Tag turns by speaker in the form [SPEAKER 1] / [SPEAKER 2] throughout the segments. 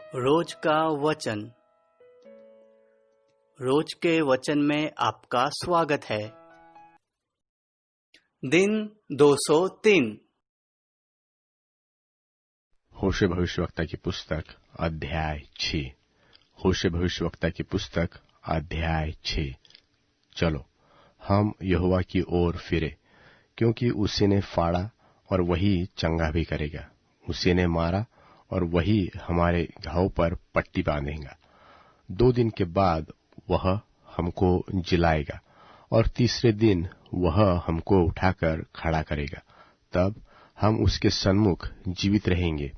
[SPEAKER 1] रोज का वचन। रोज के वचन में आपका स्वागत है। दिन 203।
[SPEAKER 2] होशे भविष्यवक्ता की पुस्तक अध्याय 6। होशे भविष्यवक्ता की पुस्तक अध्याय 6। चलो हम यहोवा की ओर फिरे, क्योंकि उसी ने फाड़ा और वही चंगा भी करेगा। उसी ने मारा और वही हमारे घाव पर पट्टी बांधेगा। 2 दिन के बाद वह हमको जिलाएगा और तीसरे दिन वह हमको उठाकर खड़ा करेगा। तब हम उसके सन्मुख जीवित रहेंगे।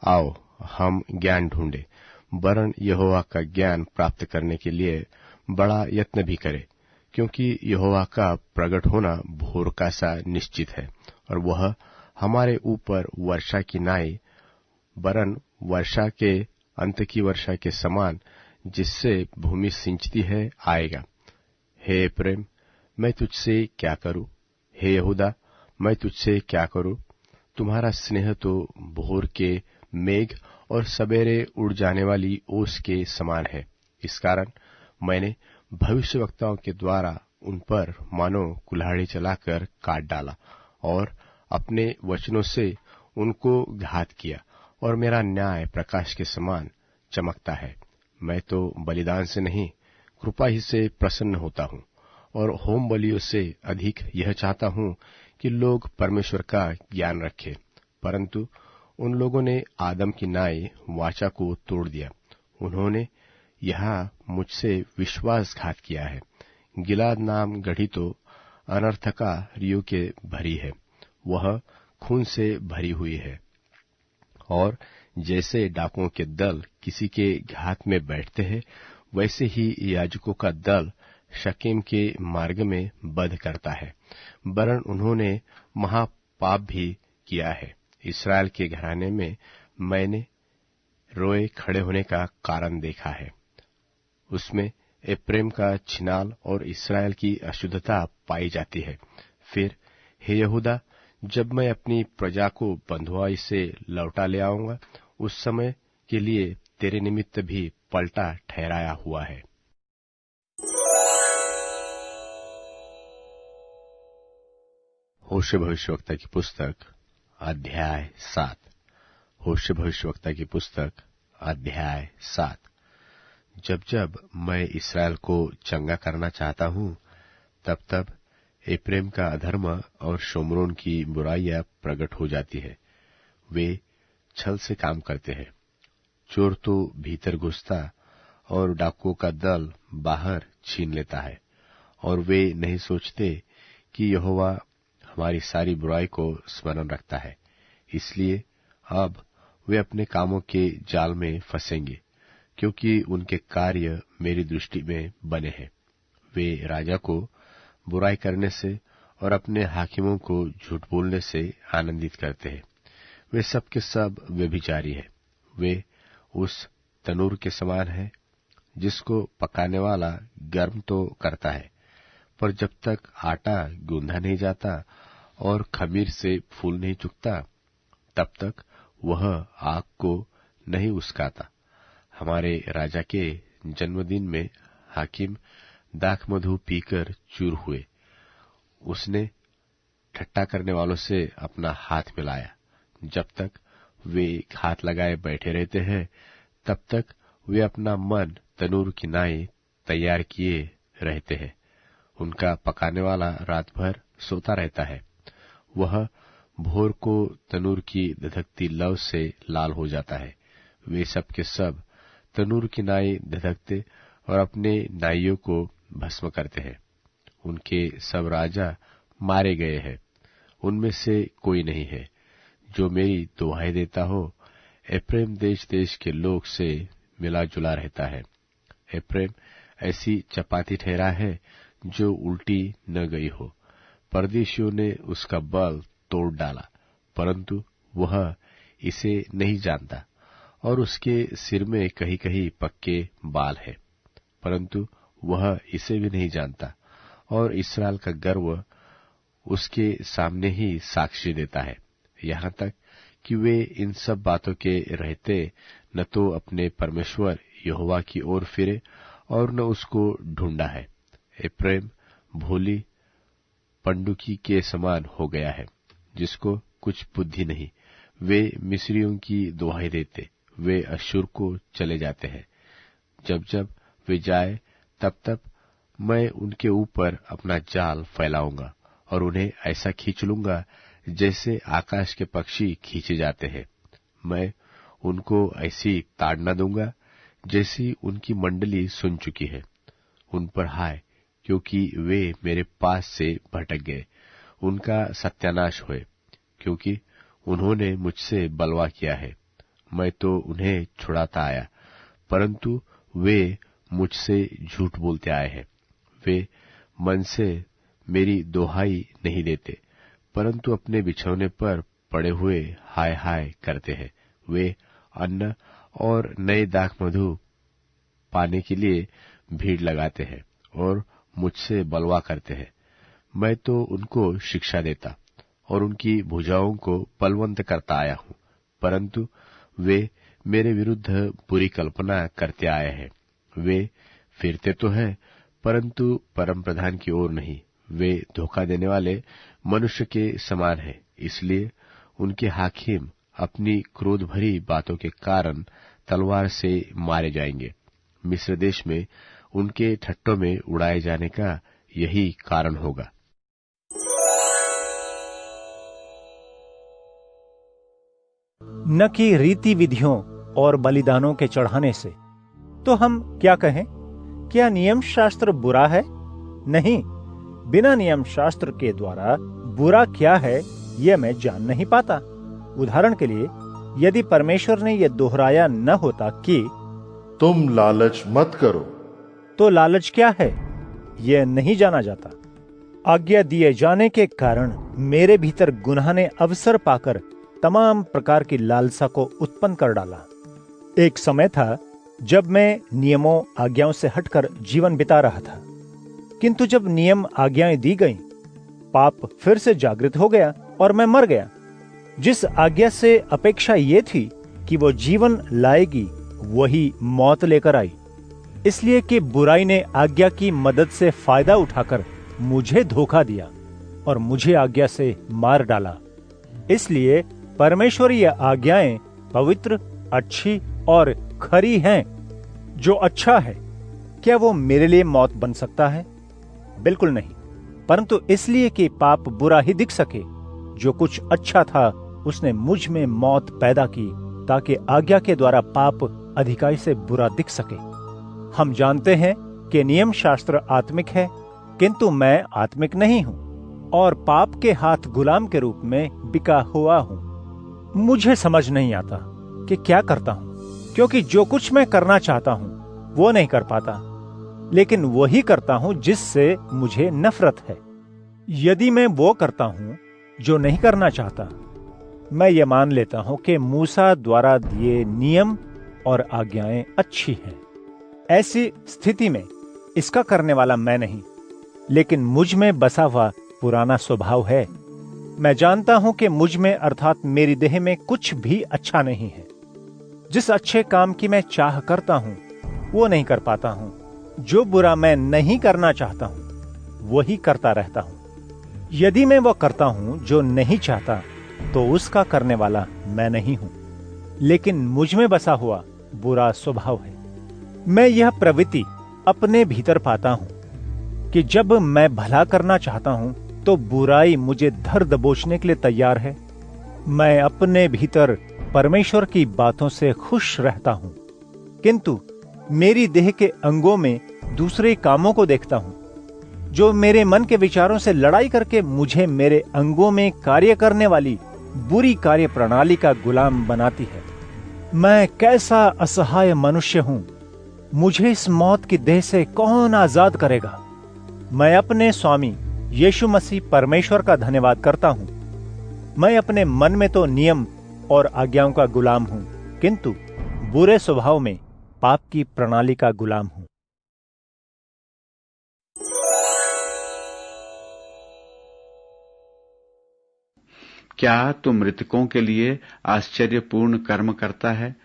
[SPEAKER 2] आओ हम ज्ञान ढूंढे, वरन यहोवा का ज्ञान प्राप्त करने के लिए बड़ा यत्न भी करें, क्योंकि यहोवा का प्रकट होना भोर का सा निश्चित है, और वह हमारे ऊपर वर्षा की नाई, वरन वर्षा के अंत की वर्षा के समान, जिससे भूमि सिंचती है, आएगा। हे प्रेम, मैं तुझसे क्या करूं? हे यहूदा, मैं तुझसे क्या करूं? तुम्हारा स्नेह तो भोर के मेघ और सवेरे उड़ जाने वाली ओस के समान है। इस कारण मैंने भविष्यवक्ताओं के द्वारा उन पर मानो कुल्हाड़ी चलाकर काट डाला और अपने वचनों से उनको घात किया, और मेरा न्याय प्रकाश के समान चमकता है। मैं तो बलिदान से नहीं, कृपा ही से प्रसन्न होता हूँ, और होम बलियों से अधिक यह चाहता हूँ कि लोग परमेश्वर का ज्ञान रखें। परंतु उन लोगों ने आदम की नाई वाचा को तोड़ दिया। उन्होंने यहाँ मुझसे विश्वासघात किया है। गिलाद नाम गढ़ी तो अनर्थकारियों के भरी है, वह खून से भरी हुई है। और जैसे डाकुओं के दल किसी के घात में बैठते हैं, वैसे ही याजकों का दल शकेम के मार्ग में बध करता है। वरन उन्होंने महापाप भी किया है। इस्राएल के घराने में मैंने रोए खड़े होने का कारण देखा है। उसमें एप्रेम का छिनाल और इस्राएल की अशुद्धता पाई जाती है। फिर हे यहूदा, जब मैं अपनी प्रजा को बंधुआई से लौटा ले आऊंगा, उस समय के लिए तेरे निमित्त भी पलटा ठहराया हुआ है। होशे भविष्यवक्ता की पुस्तक अध्याय 7। होशे भविष्यवक्ता की पुस्तक अध्याय 7। जब मैं इस्राएल को चंगा करना चाहता हूं, तब एप्रेम का अधर्म और शोमरोन की बुराइयां प्रकट हो जाती है। वे छल से काम करते हैं। चोर तो भीतर घुसता और डाकुओं का दल बाहर छीन लेता है, और वे नहीं सोचते कि यहोवा हमारी सारी बुराई को स्मरण रखता है। इसलिए अब वे अपने कामों के जाल में फंसेंगे, क्योंकि उनके कार्य मेरी दृष्टि में बने हैं। वे राजा को बुराई करने से और अपने हाकिमों को झूठ बोलने से आनंदित करते हैं। वे सब के सब व्यभिचारी हैं। वे उस तनूर के समान है, जिसको पकाने वाला गर्म तो करता है, पर जब तक आटा गूंधा नहीं जाता और खमीर से फूल नहीं चुकता, तब तक वह आग को नहीं उस्काता। हमारे राजा के जन्मदिन में हाकिम दाख मधु पीकर चूर हुए। उसने ठट्टा करने वालों से अपना हाथ मिलाया। जब तक वे हाथ लगाए बैठे रहते हैं, तब तक वे अपना मन तनूर की नाई तैयार किए रहते हैं। उनका पकाने वाला रात भर सोता रहता है। वह भोर को तनूर की धधकती लौ से लाल हो जाता है। वे सब के सब तनूर की नाई धधकते और अपने नाइयों को भस्म करते हैं। उनके सब राजा मारे गए हैं, उनमें से कोई नहीं है जो मेरी दुहाई देता हो। एप्रेम देश देश के लोग से मिला जुला रहता है। एप्रेम ऐसी चपाती ठहरा है जो उल्टी न गई हो। परदेशियों ने उसका बल तोड़ डाला, परंतु वह इसे नहीं जानता, और उसके सिर में कहीं कहीं पक्के बाल है, परंतु वह इसे भी नहीं जानता। और इस्राएल का गर्व उसके सामने ही साक्षी देता है, यहाँ तक कि वे इन सब बातों के रहते न तो अपने परमेश्वर यहोवा की ओर फिरे और न उसको ढूंढा है। एप्रैम भोली पंडुकी के समान हो गया है, जिसको कुछ बुद्धि नहीं। वे मिस्रियों की दुहाई देते, वे अश्शूर को चले जाते हैं। जब जब वे जाए तब तब मैं उनके ऊपर अपना जाल फैलाऊंगा और उन्हें ऐसा खींच लूंगा जैसे आकाश के पक्षी खींचे जाते हैं। मैं उनको ऐसी ताड़ना दूंगा जैसी उनकी मंडली सुन चुकी है। उन पर हाय, क्योंकि वे मेरे पास से भटक गए। उनका सत्यानाश होए, क्योंकि उन्होंने मुझसे बलवा किया है। मैं तो उन्हें छुड़ाता आया, परंतु वे मुझसे झूठ बोलते आए हैं। वे मन से मेरी दोहाई नहीं देते, परंतु अपने बिछौने पर पड़े हुए हाय हाय करते हैं। वे अन्न और नए दाख मधु पाने के लिए भीड़ लगाते हैं और मुझसे बलवा करते हैं। मैं तो उनको शिक्षा देता और उनकी भुजाओं को बलवंत करता आया हूं, परंतु वे मेरे विरुद्ध बुरी कल्पना करते आए हैं। वे फिरते तो हैं, परंतु परम प्रधान की ओर नहीं। वे धोखा देने वाले मनुष्य के समान हैं, इसलिए उनके हाकिम अपनी क्रोध भरी बातों के कारण तलवार से मारे जाएंगे। मिस्र देश में उनके ठट्टों में उड़ाए जाने का यही कारण होगा।
[SPEAKER 3] न कि रीति विधियों और बलिदानों के चढ़ाने से। तो हम क्या कहें? क्या नियम शास्त्र बुरा है? नहीं, बिना नियम शास्त्र के द्वारा बुरा क्या है यह मैं जान नहीं पाता। उदाहरण के लिए, यदि परमेश्वर ने यह दोहराया न होता कि
[SPEAKER 4] तुम लालच मत करो,
[SPEAKER 3] तो लालच क्या है यह नहीं जाना जाता। आज्ञा दिए जाने के कारण मेरे भीतर गुनाह ने अवसर पाकर तमाम प्रकार की लालसा को उत्पन्न कर डाला। एक समय था जब मैं नियमों आज्ञाओं से हटकर जीवन बिता रहा था, किंतु जब नियम आज्ञाएं दी गईं, पाप फिर से जागृत हो गया और मैं मर गया। जिस आज्ञा से अपेक्षा ये थी कि वो जीवन लाएगी, वही मौत लेकर आई, इसलिए कि बुराई ने आज्ञा की मदद से फायदा उठाकर मुझे धोखा दिया और मुझे आज्ञा से मार डाला। इसलिए परमेश्वरीय आज्ञाएं पवित्र, अच्छी और खरी हैं। जो अच्छा है, क्या वो मेरे लिए मौत बन सकता है? बिल्कुल नहीं, परंतु इसलिए कि पाप बुरा ही दिख सके, जो कुछ अच्छा था उसने मुझ में मौत पैदा की, ताकि आज्ञा के द्वारा पाप अधिकाई से बुरा दिख सके। हम जानते हैं कि नियम शास्त्र आत्मिक है, किंतु मैं आत्मिक नहीं हूं और पाप के हाथ गुलाम के रूप में बिका हुआ हूं। मुझे समझ नहीं आता कि क्या करता हूं, क्योंकि जो कुछ मैं करना चाहता हूं वो नहीं कर पाता, लेकिन वही करता हूं जिससे मुझे नफरत है। यदि मैं वो करता हूं जो नहीं करना चाहता, मैं ये मान लेता हूं कि मूसा द्वारा दिए नियम और आज्ञाएं अच्छी हैं। ऐसी स्थिति में इसका करने वाला मैं नहीं, लेकिन मुझ में बसा हुआ पुराना स्वभाव है। मैं जानता हूं कि मुझ में अर्थात मेरी देह में कुछ भी अच्छा नहीं है। जिस अच्छे काम की मैं चाह करता हूं वो नहीं कर पाता हूं। जो बुरा मैं नहीं करना चाहता हूं वही करता रहता हूं। यदि मैं वो करता हूं जो नहीं चाहता, तो उसका करने वाला मैं नहीं हूं, लेकिन मुझ में बसा हुआ बुरा स्वभाव है। मैं यह प्रवृत्ति अपने भीतर पाता हूं कि जब मैं भला करना चाहता हूं तो बुराई मुझे धर दबोचने के लिए तैयार है। मैं अपने भीतर परमेश्वर की बातों से खुश रहता हूं, किंतु मेरी देह के अंगों में दूसरे कामों को देखता हूं, जो मेरे मन के विचारों से लड़ाई करके मुझे मेरे अंगों में कार्य करने वाली बुरी कार्य प्रणाली का गुलाम बनाती है। मैं कैसा असहाय मनुष्य हूं! मुझे इस मौत की देह से कौन आजाद करेगा? मैं अपने स्वामी यीशु मसीह परमेश्वर का धन्यवाद करता हूं। मैं अपने मन में तो नियम और आज्ञाओं का गुलाम हूं, किंतु बुरे स्वभाव में पाप की प्रणाली का गुलाम हूं।
[SPEAKER 5] क्या तू मृतकों के लिए आश्चर्यपूर्ण कर्म करता है?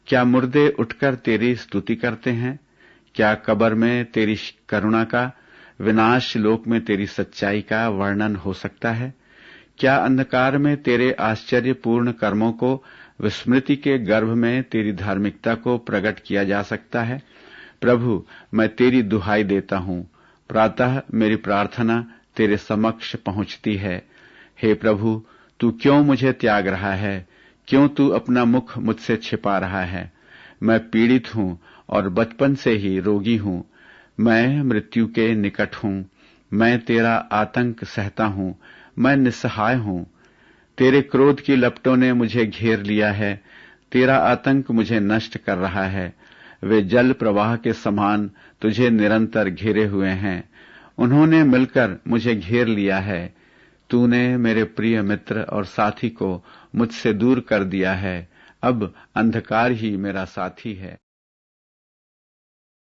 [SPEAKER 5] क्या मुर्दे उठकर तेरी स्तुति करते हैं? क्या कब्र में तेरी करुणा का, विनाश लोक में तेरी सच्चाई का वर्णन हो सकता है? क्या अंधकार में तेरे आश्चर्यपूर्ण कर्मों को, विस्मृति के गर्भ में तेरी धार्मिकता को प्रकट किया जा सकता है? प्रभु, मैं तेरी दुहाई देता हूं। प्रातः मेरी प्रार्थना तेरे समक्ष पहुंचती है। हे प्रभु, तू क्यों मुझे त्याग रहा है? क्यों तू अपना मुख मुझसे छिपा रहा है? मैं पीड़ित हूं और बचपन से ही रोगी हूं। मैं मृत्यु के निकट हूं। मैं तेरा आतंक सहता हूं। मैं निस्सहाय हूं। तेरे क्रोध की लपटों ने मुझे घेर लिया है। तेरा आतंक मुझे नष्ट कर रहा है। वे जल प्रवाह के समान तुझे निरंतर घेरे हुए हैं। उन्होंने मिलकर मुझे घेर लिया है। तूने मेरे प्रिय मित्र और साथी को मुझसे दूर कर दिया है। अब अंधकार ही मेरा साथी है।